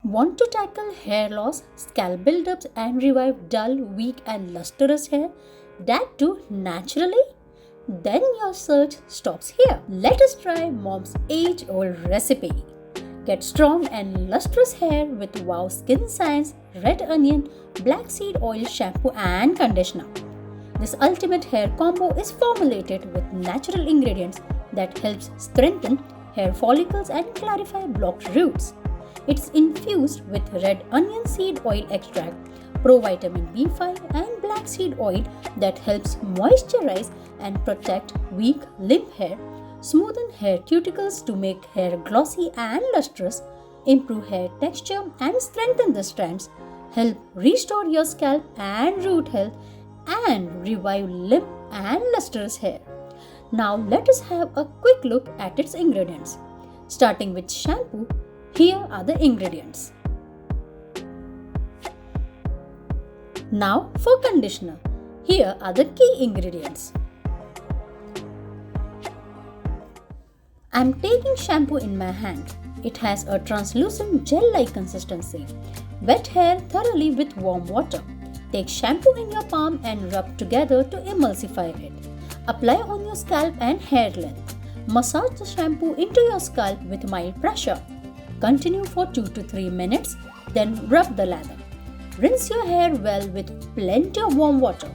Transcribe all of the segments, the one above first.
Want to tackle hair loss, scalp buildups, and revive dull, weak, and lustrous hair? That too naturally? Then your search stops here. Let us try mom's age-old recipe. Get strong and lustrous hair with Wow Skin Science, red onion, black seed oil shampoo and conditioner. This ultimate hair combo is formulated with natural ingredients that helps strengthen hair follicles and clarify blocked roots. It's infused with red onion seed oil extract, provitamin B5 and black seed oil that helps moisturize and protect weak limp hair, smoothen hair cuticles to make hair glossy and lustrous, improve hair texture and strengthen the strands, help restore your scalp and root health, and revive limp and lustrous hair. Now let us have a quick look at its ingredients. Starting with shampoo, here are the ingredients. Now for conditioner, here are the key ingredients. I am taking shampoo in my hand. It has a translucent gel-like consistency. Wet hair thoroughly with warm water. Take shampoo in your palm and rub together to emulsify it. Apply on your scalp and hair length. Massage the shampoo into your scalp with mild pressure. Continue for 2 to 3 minutes, then rub the lather. Rinse your hair well with plenty of warm water.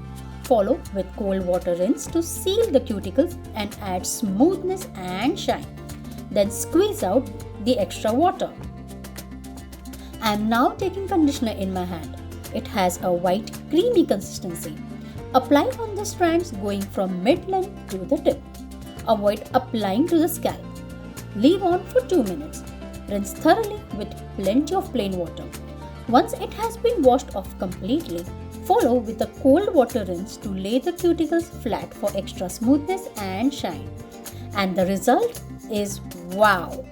Follow with cold water rinse to seal the cuticles and add smoothness and shine. Then squeeze out the extra water. I am now taking conditioner in my hand. It has a white, creamy consistency. Apply on the strands going from mid-length to the tip. Avoid applying to the scalp. Leave on for 2 minutes. Rinse thoroughly with plenty of plain water. Once it has been washed off completely, follow with a cold water rinse to lay the cuticles flat for extra smoothness and shine. And the result is wow!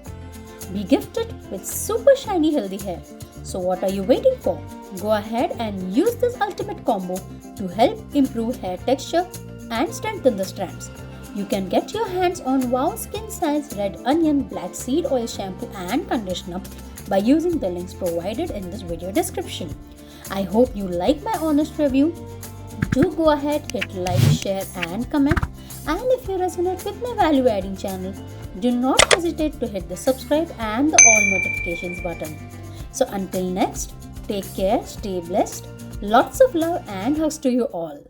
Be gifted with super shiny healthy hair. So what are you waiting for? Go ahead and use this ultimate combo to help improve hair texture and strengthen the strands. You can get your hands on Wow Skin Science Red Onion Black Seed Oil Shampoo and Conditioner by using the links provided in this video description. I hope you like my honest review. Do go ahead, hit like, share and comment. And if you resonate with my value adding channel, do not hesitate to hit the subscribe and the all notifications button. So until next, take care, stay blessed, lots of love and hugs to you all.